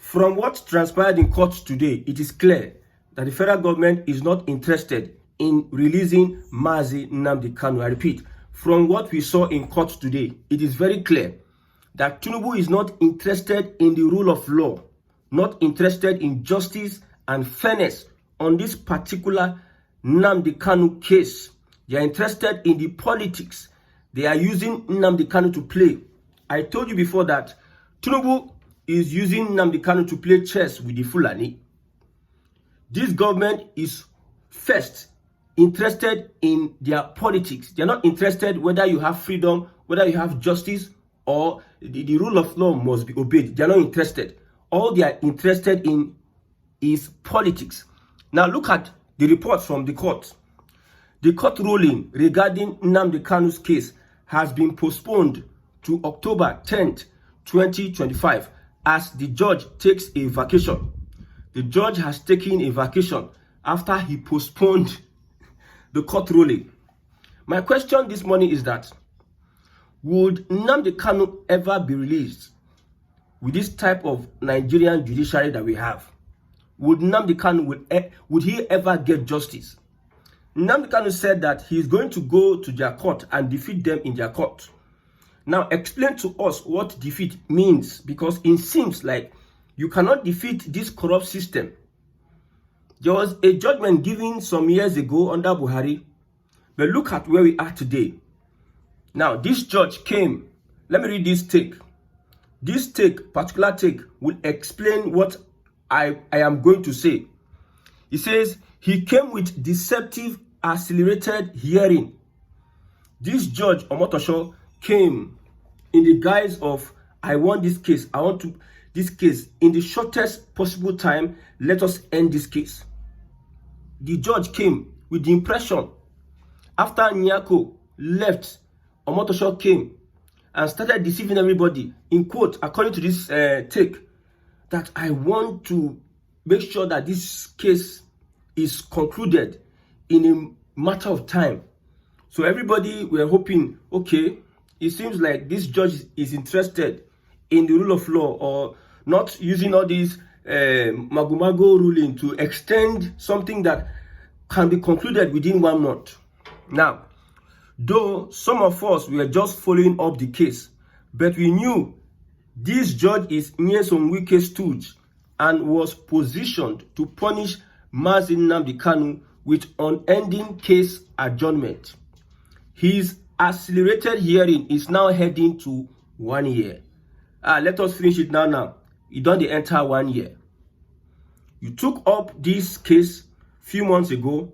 From what transpired in court today, it is clear that the federal government is not interested in releasing Mazi Nnamdi Kanu. I repeat, from what we saw in court today, it is very clear that Tinubu is not interested in the rule of law, not interested in justice and fairness on this particular Nnamdi Kanu case. They are interested in the politics they are using Nnamdi Kanu to play. I told you before that Tinubu is using Nnamdi Kanu to play chess with the Fulani. This government is first interested in their politics. They are not interested whether you have freedom, whether you have justice, or the rule of law must be obeyed. They are not interested. All they are interested in is politics. Now look at the report from the court. The court ruling regarding Nnamdi Kanu's case has been postponed to October 10th, 2025 as the judge takes a vacation. The judge has taken a vacation after he postponed the court ruling. My question this morning is that, would Nnamdi Kanu ever be released with this type of Nigerian judiciary that we have? Would Nnamdi Kanu, would he ever get justice? Nnamdi Kanu said that he is going to go to their court and defeat them in their court. Now explain to us what defeat means, because it seems like you cannot defeat this corrupt system. There was a judgment given some years ago under Buhari, but look at where we are today. Now this judge came, let me read this take. This particular take will explain what I am going to say. He says he came with deceptive accelerated hearing. This judge Omotosho came in the guise of, I want this case, I want to this case in the shortest possible time, let us end this case. The judge came with the impression after Nyako left, Omotosho came and started deceiving everybody, in quote, according to this take, that I want to make sure that this case is concluded in a matter of time. So everybody were hoping, okay, it seems like this judge is interested in the rule of law, or not using all these magumago ruling to extend something that can be concluded within 1 month. Now, though some of us were just following up the case, but we knew this judge is Nyesom Wike stooge and was positioned to punish Mazi Nnamdi Kanu with unending case adjournment. His accelerated hearing is now heading to 1 year. Let us finish it now. You don't enter 1 year. You took up this case few months ago.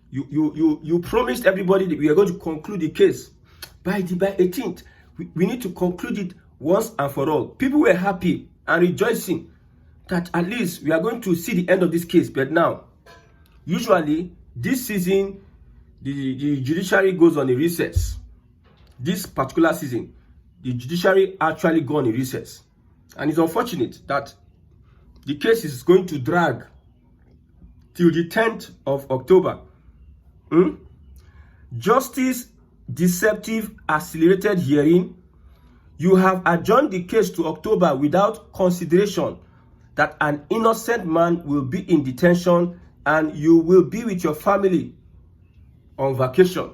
You promised everybody that we are going to conclude the case by 18th. We need to conclude it once and for all. People were happy and rejoicing that at least we are going to see the end of this case. But now, usually this season, the judiciary goes on a recess. This particular season, the judiciary actually go on a recess. And it's unfortunate that the case is going to drag till the 10th of October. Justice deceptive accelerated hearing. You have adjourned the case to October without consideration that an innocent man will be in detention and you will be with your family on vacation.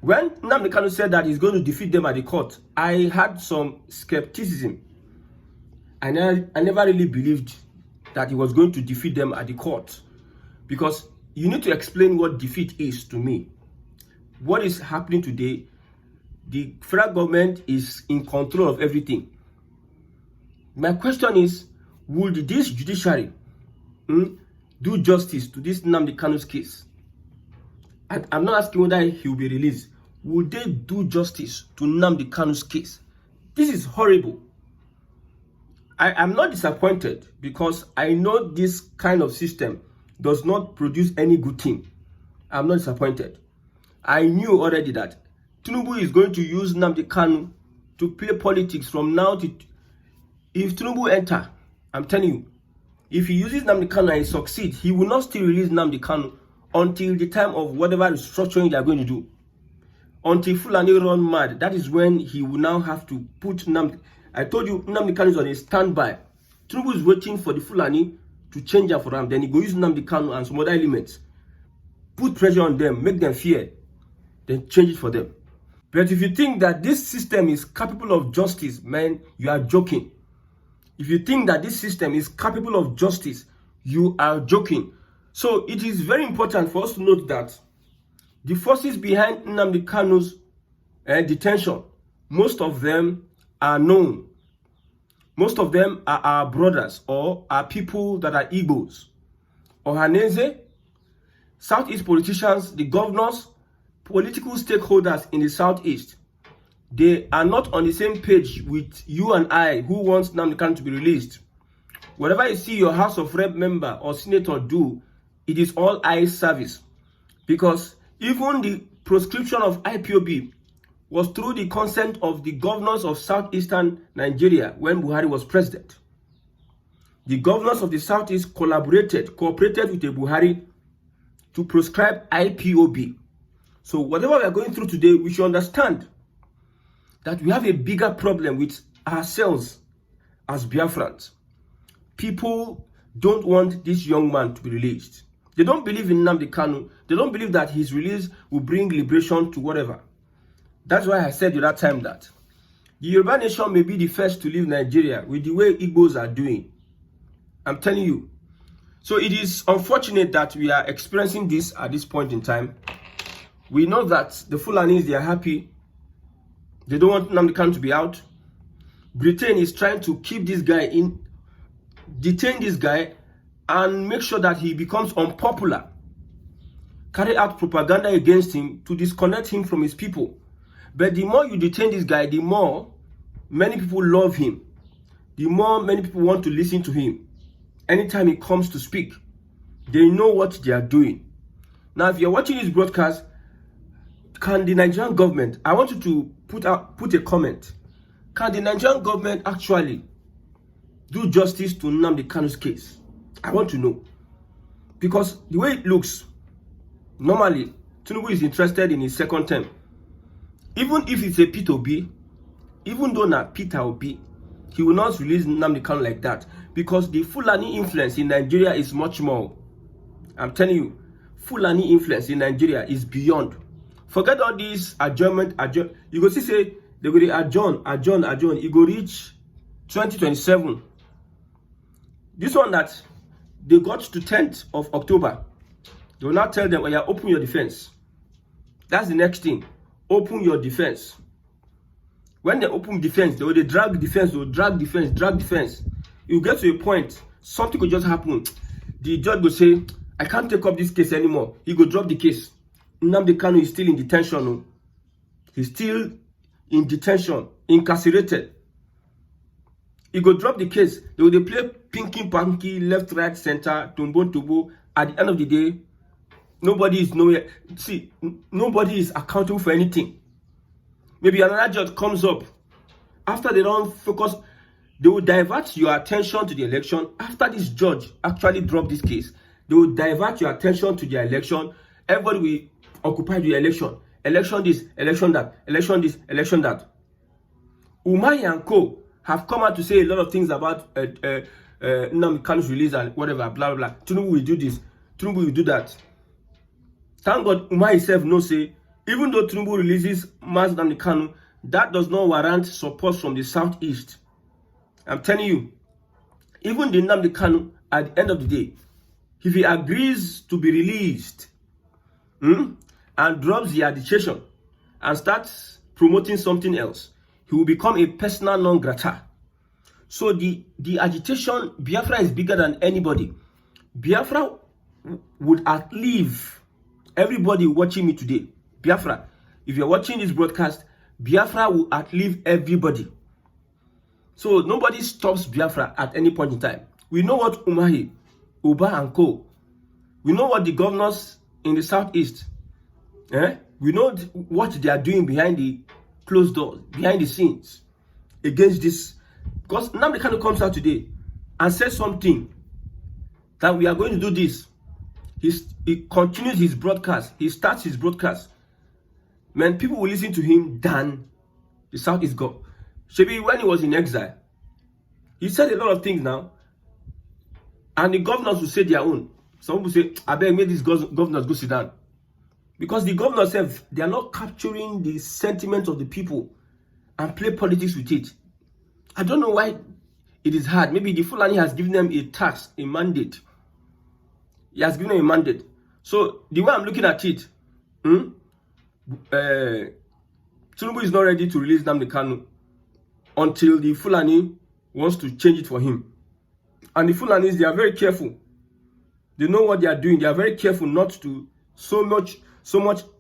When Nnamdi Kanu said that he's going to defeat them at the court, I had some skepticism. I never really believed that he was going to defeat them at the court, because you need to explain what defeat is to me. What is happening today, the federal government is in control of everything. My question is, would this judiciary do justice to this Nnamdi Kanu's case? And I'm not asking whether he will be released. Would they do justice to Nnamdi Kanu's case? This is horrible. I am not disappointed, because I know this kind of system does not produce any good thing. I'm not disappointed. I knew already that Tinubu is going to use Nnamdi Kanu to play politics from now to... If Tinubu enter, I'm telling you, if he uses Nnamdi Kanu and he succeeds, he will not still release Nnamdi Kanu until the time of whatever restructuring they are going to do. Until Fulani run mad, that is when he will now have to put Nnamdi... I told you, Nnamdi Kanu is on a standby. Tinubu is waiting for the Fulani to change her for him. Then he go use Nnamdi Kanu and some other elements. Put pressure on them, make them fear. Then change it for them. But if you think that this system is capable of justice, man, you are joking. If you think that this system is capable of justice, you are joking. So it is very important for us to note that the forces behind Nnamdi Kanu's detention, most of them are known. Most of them are our brothers or are people that are Igbos. Ohaneze, Southeast politicians, the governors, political stakeholders in the Southeast, they are not on the same page with you and I who wants Nnamdi Kanu to be released. Whatever you see your House of Rep member or senator do, it is all eye service. Because even the proscription of IPOB was through the consent of the governors of southeastern Nigeria when Buhari was president. The governors of the Southeast cooperated with the Buhari to proscribe IPOB. So whatever we are going through today, we should understand that we have a bigger problem with ourselves as Biafrans. People don't want this young man to be released. They don't believe in Nnamdi Kanu. They don't believe that his release will bring liberation to whatever. That's why I said at that time that the Yoruba nation may be the first to leave Nigeria with the way Igbos are doing. I'm telling you. So it is unfortunate that we are experiencing this at this point in time. We know that the Fulanis, they are happy. They don't want Nnamdi Kanu to be out. Britain is trying to keep this guy in, detain this guy, and make sure that he becomes unpopular. Carry out propaganda against him to disconnect him from his people. But the more you detain this guy, the more many people love him. The more many people want to listen to him. Anytime he comes to speak, they know what they are doing. Now, if you're watching this broadcast, can the Nigerian government, I want you to put a comment. Can the Nigerian government actually do justice to Nnamdi Kanu's case? I want to know. Because the way it looks, normally, Tinubu is interested in his second term. Even if it's a Peter Obi, even though not Peter Obi, he will not release Nnamdi Kanu like that. Because the Fulani influence in Nigeria is much more. I'm telling you, Fulani influence in Nigeria is beyond. Forget all this adjournment. You go see say they will adjourn. It go reach 2027. This one that they got to 10th of October, they will now tell them, oh yeah, open your defense. That's the next thing. Open your defense. When they open defense, they will drag defense, they will drag defense. You get to a point, something could just happen. The judge will say, I can't take up this case anymore. He will drop the case. Nnamdi Kanu is still in detention. No? He's still in detention, incarcerated. He go drop the case. They will play pinky panky, left, right, center, tumbo. At the end of the day, nobody is nowhere. See, nobody is accountable for anything. Maybe another judge comes up. After they don't focus, they will divert your attention to the election. After this judge actually dropped this case, they will divert your attention to the election. Everybody will occupy the election. Election this, election that, election this, election that. Umahi and co have come out to say a lot of things about Nnamdi Kanu's release and whatever, blah, blah, blah. Tinubu will do this, Tinubu will do that. Thank God Umahi himself knows, say, even though Tinubu releases Nnamdi Kanu, that does not warrant support from the Southeast. I'm telling you, even the Nnamdi Kanu, at the end of the day, if he agrees to be released and drops the agitation and starts promoting something else, he will become a persona non grata. So the agitation, Biafra is bigger than anybody. Biafra would outlive everybody watching me today. Biafra, if you're watching this broadcast, Biafra will outlive everybody. So nobody stops Biafra at any point in time. We know what Umahi, Uba and co. We know what the governors in the Southeast, we know what they are doing behind the closed doors, behind the scenes, against this. Because Nnamdi Kanu comes out today and says something that we are going to do this. He continues his broadcast. He starts his broadcast. Man, people will listen to him than the Southeast go. Shebi, when he was in exile, he said a lot of things now. And the governors will say their own. Some people say, I beg, make these governors go sit down. Because the governors have, they are not capturing the sentiment of the people and play politics with it. I don't know why it is hard. Maybe the Fulani has given them a task, a mandate. He has given them a mandate. So the way I'm looking at it, Tinubu is not ready to release Nnamdi Kanu until the Fulani wants to change it for him. And the Fulanis, they are very careful. They know what they are doing. They are very careful not to so much.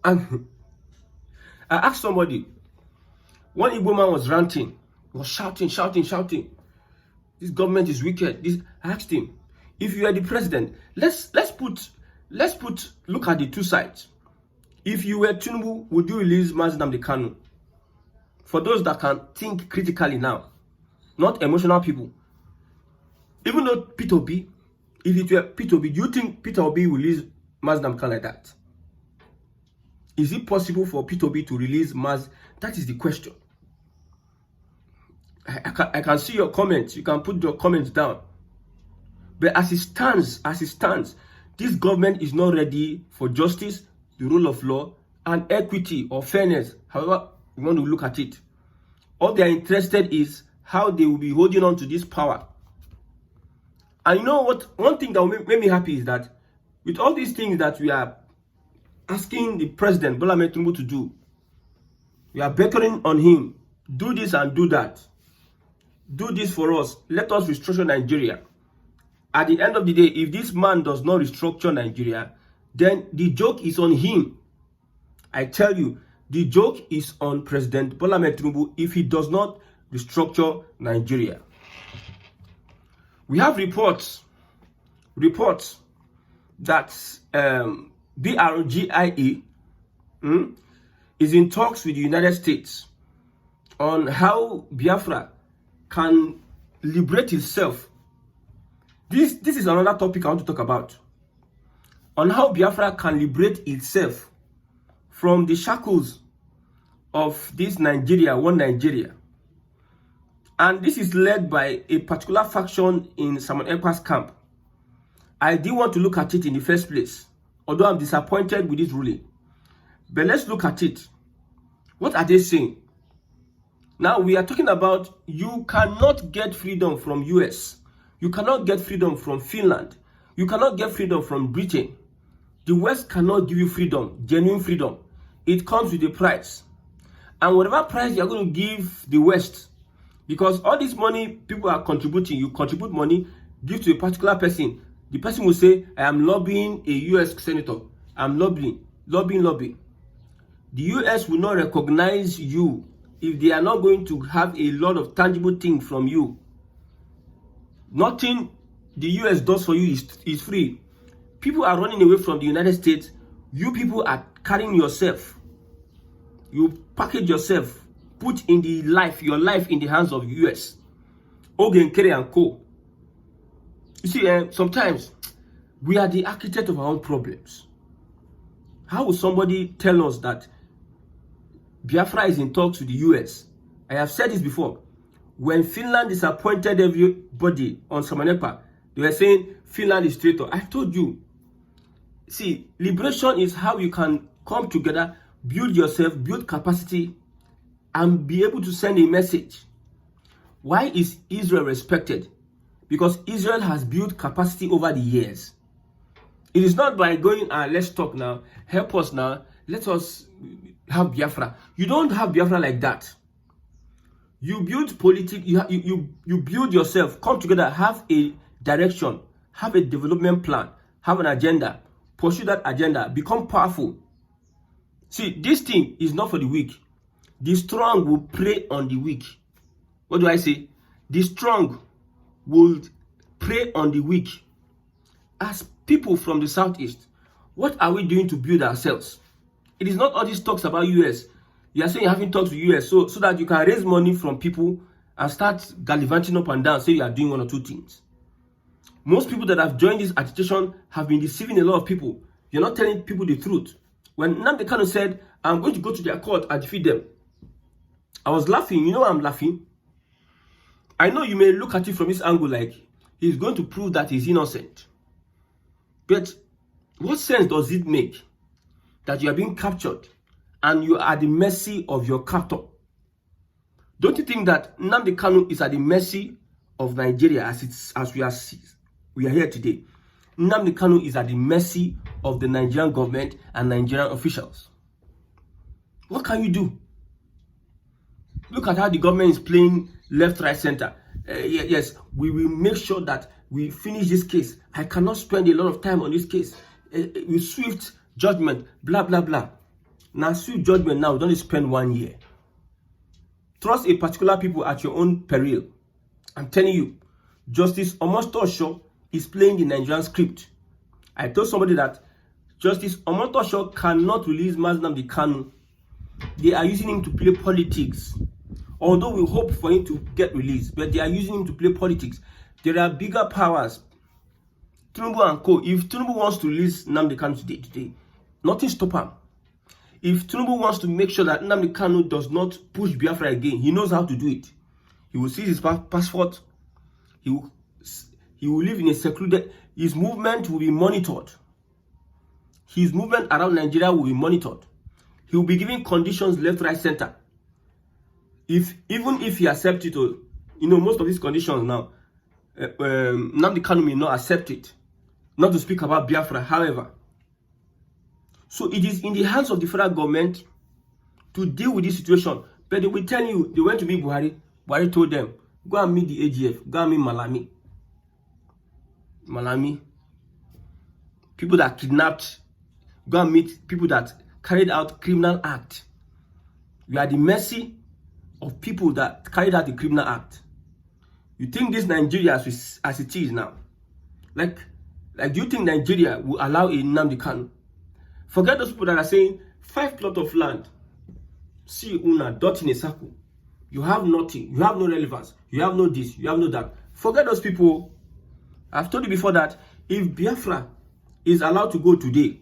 I asked somebody, one Igbo man was ranting, he was shouting. This government is wicked. I asked him, if you are the president, let's look at the two sides. If you were Tinubu, would you release Nnamdi Kanu? For those that can think critically now, not emotional people. Even though Peter Obi, if it were Peter Obi, do you think Peter Obi will release Nnamdi Kanu like that? Is it possible for Peter Obi to release Maz? That is the question. I can see your comments. You can put your comments down. But as it stands, this government is not ready for justice, the rule of law, and equity or fairness, however you want to look at it. All they are interested is how they will be holding on to this power. And you know what? One thing that will make me happy is that with all these things that we are asking the president, Bola Ahmed Tinubu, to do, we are beckoning on him, do this and do that. Do this for us. Let us restructure Nigeria. At the end of the day, if this man does not restructure Nigeria, then the joke is on him. I tell you, the joke is on President Bola Ahmed Tinubu if he does not restructure Nigeria. We have reports that BRGIE is in talks with the United States on how Biafra can liberate itself. This is another topic I want to talk about. On how Biafra can liberate itself from the shackles of this Nigeria, one Nigeria. And this is led by a particular faction in Simon Ekpa's camp. I didn't want to look at it in the first place, although I'm disappointed with this ruling. But let's look at it. What are they saying? Now we are talking about you cannot get freedom from US. You cannot get freedom from Finland. You cannot get freedom from Britain. The West cannot give you freedom, genuine freedom. It comes with a price. And whatever price you are going to give the West, because all this money people are contributing, you contribute money, give to a particular person. The person will say, I am lobbying a US senator. I'm lobbying. The US will not recognize you if they are not going to have a lot of tangible things from you. Nothing the US does for you is free. People are running away from the United States. You people are carrying yourself. You package yourself, put in your life in the hands of US. Ogen Kere and Co. You see, sometimes we are the architect of our own problems. How will somebody tell us that Biafra is in talks with the US? I have said this before. When Finland disappointed everybody on Samanepa, they were saying Finland is traitor. I told you. See, liberation is how you can come together, build yourself, build capacity, and be able to send a message. Why is Israel respected? Because Israel has built capacity over the years. It is not by going, let's talk now, help us now, let us have Biafra. You don't have Biafra like that. You build politics, you build yourself, come together, have a direction, have a development plan, have an agenda, pursue that agenda, become powerful. See, this thing is not for the weak. The strong will prey on the weak. What do I say? The strong will prey on the weak. As people from the Southeast, what are we doing to build ourselves? It is not all these talks about US. You are saying you're having talks with US so that you can raise money from people and start gallivanting up and down, say you are doing one or two things. Most people that have joined this agitation have been deceiving a lot of people. You're not telling people the truth. When Nnamdi Kanu said, I'm going to go to their court and defeat them, I was laughing. You know why I'm laughing? I know you may look at it from this angle like he's going to prove that he's innocent. But what sense does it make that you are being captured and you are at the mercy of your captor? Don't you think that Nnamdi Kanu is at the mercy of Nigeria as we are here today? Nnamdi Kanu is at the mercy of the Nigerian government and Nigerian officials. What can you do? Look at how the government is playing left, right, center. Yes, we will make sure that we finish this case. I cannot spend a lot of time on this case. With swift judgment, blah, blah, blah. Now, swift judgment now, don't spend 1 year. Trust a particular people at your own peril. I'm telling you, Justice Omotosho is playing the Nigerian script. I told somebody that Justice Omotosho cannot release Nnamdi Kanu. They are using him to play politics. Although we hope for him to get released, but they are using him to play politics. There are bigger powers. Tinubu and co. If Tinubu wants to release Nnamdi Kanu today, nothing stop him. If Tinubu wants to make sure that Nnamdi Kanu does not push Biafra again, he knows how to do it. He will seize his passport. He will live in a secluded. His movement will be monitored. His movement around Nigeria will be monitored. He will be given conditions left, right, center. Even if he accepts it, most of these conditions now, Nnamdi Kanu may not accept it. Not to speak about Biafra, however. So it is in the hands of the federal government to deal with this situation. But they will tell you, they went to meet Buhari. Buhari told them, go and meet the AGF, go and meet Malami. Malami. People that kidnapped, go and meet people that carried out criminal act. We are the mercy of people that carried out the criminal act. You think this Nigeria as it is now? Like do you think Nigeria will allow a Nnamdi Kanu? Forget those people that are saying 5 plots of land. See una dot in a circle. You have nothing. You have no relevance. You have no this. You have no that. Forget those people. I've told you before that if Biafra is allowed to go today,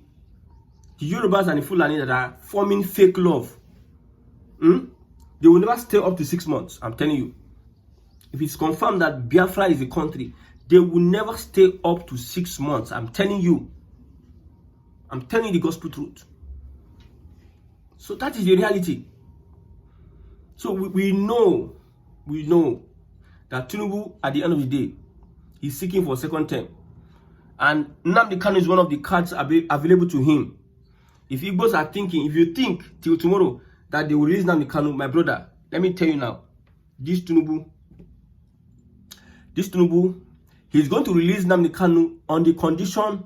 the Yorubas and the Fulani that are forming fake love, they will never stay up to 6 months. I'm telling you. If it's confirmed that Biafra is a country, they will never stay up to 6 months. I'm telling you. I'm telling you the gospel truth. So that is the reality. So we know that Tinubu, at the end of the day, is seeking for a second term. And Nnamdi Kanu is one of the cards available to him. If Igbos are thinking, if you think till tomorrow that they will release Nnamdi Kanu, my brother, let me tell you now, this Tinubu, he's going to release Nnamdi Kanu on the condition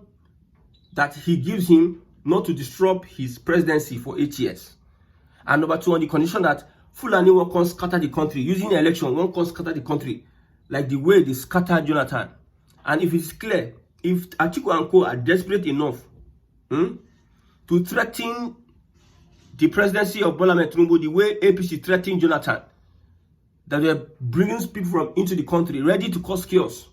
that he gives him not to disrupt his presidency for 8 years. And number 2, on the condition that Fulani won't come scatter the country, using the election, won't come scatter the country, like the way they scattered Jonathan. And if it's clear, if Atiku and co are desperate enough to threaten the presidency of Bola Ahmed Tinubu the way APC threatened Jonathan, that they're bringing people into the country, ready to cause chaos,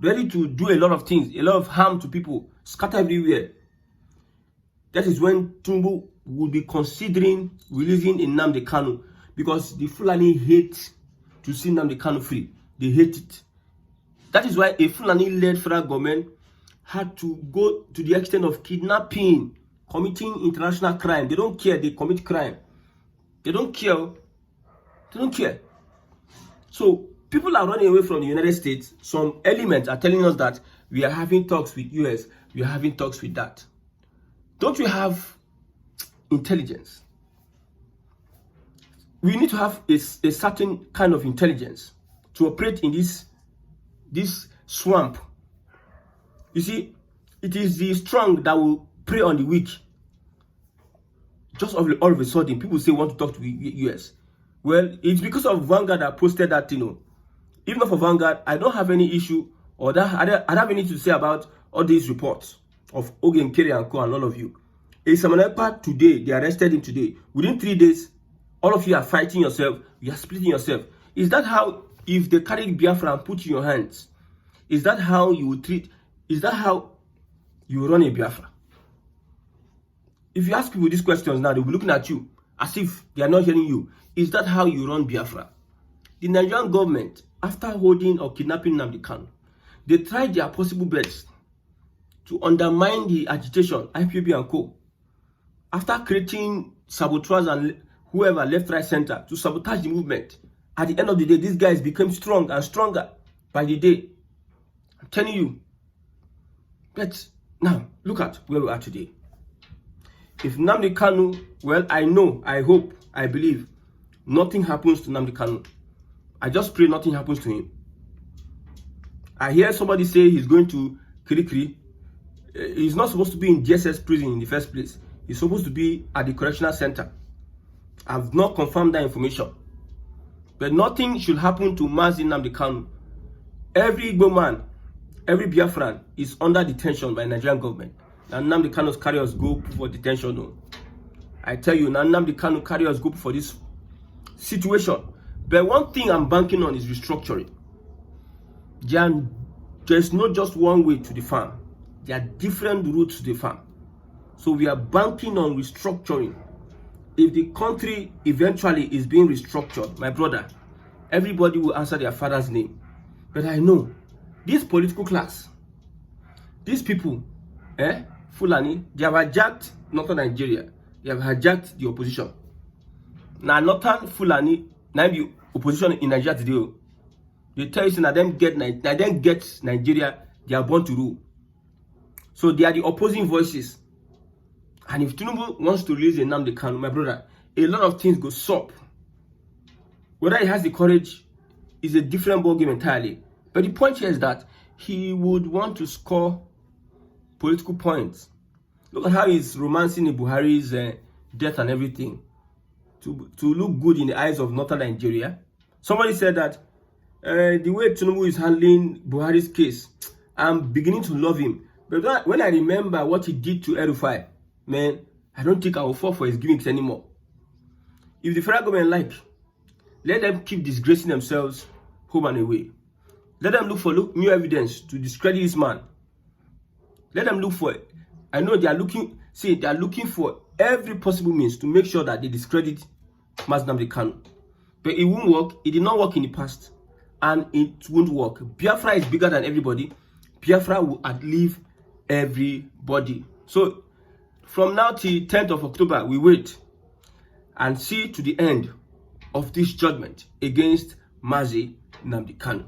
ready to do a lot of things, a lot of harm to people, scatter everywhere. That is when Tinubu would be considering releasing Nnamdi Kanu, because the Fulani hate to see Nnamdi Kanu free. They hate it. That is why a Fulani-led federal government had to go to the extent of kidnapping, committing international crime. They don't care. They commit crime. They don't care. They don't care. So people are running away from the United States. Some elements are telling us that we are having talks with US. We are having talks with that. Don't you have intelligence? We need to have a certain kind of intelligence to operate in this swamp. You see, it is the strong that will prey on the weak. Just all of a sudden, people say want to talk to the US. Well, it's because of Vanguard that posted that, Even not for Vanguard, I don't have any issue or that I don't have anything to say about all these reports of Ogen Kere and Co and all of you. Isamanepa today, they arrested him today. Within 3 days, all of you are fighting yourself. You are splitting yourself. Is that how, if they carry Biafra and put in your hands, is that how you will treat, is that how you will run a Biafra? If you ask people these questions now, they'll be looking at you as if they are not hearing you. Is that how you run Biafra? The Nigerian government after holding or kidnapping Nnamdi Kanu, they tried their possible best to undermine the agitation, IPOB and co. After creating saboteurs and whoever, left, right, center, to sabotage the movement, at the end of the day, these guys became strong and stronger by the day. I'm telling you. But now, look at where we are today. If Nnamdi Kanu, well, I know, I hope, I believe, nothing happens to Nnamdi Kanu. I just pray nothing happens to him. I hear somebody say he's going to Kirikiri. He's not supposed to be in GSS prison in the first place. He's supposed to be at the correctional center. I've not confirmed that information. But nothing should happen to Mazi Nnamdi Kanu. Every Igbo man, every Biafran is under detention by the Nigerian government. And Nnamdi Kanu's carriers go for detention. No. I tell you, now Nnamdi Kanu carriers go for this situation. But one thing I'm banking on is restructuring. There's not just one way to the farm. There are different routes to the farm. So we are banking on restructuring. If the country eventually is being restructured, my brother, everybody will answer their father's name. But I know this political class, these people, Fulani, they have hijacked northern Nigeria. They have hijacked the opposition. Now, northern Fulani, now the opposition in Nigeria today, they tell you that them get Nigeria, they are born to rule. So they are the opposing voices. And if Tinubu wants to release a Nnamdi Kanu, my brother, a lot of things go stop. Whether he has the courage is a different ballgame entirely. But the point here is that he would want to score political points. Look at how he's romancing Buhari's death and everything to look good in the eyes of northern Nigeria. Somebody said that the way Tinubu is handling Buhari's case, I'm beginning to love him. But when I remember what he did to El-Rufai, man, I don't think I will fall for his gimmicks anymore. If the federal government let them keep disgracing themselves home and away. Let them look for new evidence to discredit this man. Let them look for it. I know they are looking for every possible means to make sure that they discredit Nnamdi Kanu. But it won't work. It did not work in the past. And it won't work. Biafra is bigger than everybody. Biafra will outlive everybody. So, from now till 10th of October, we wait and see to the end of this judgment against Mazi Nnamdi Kanu.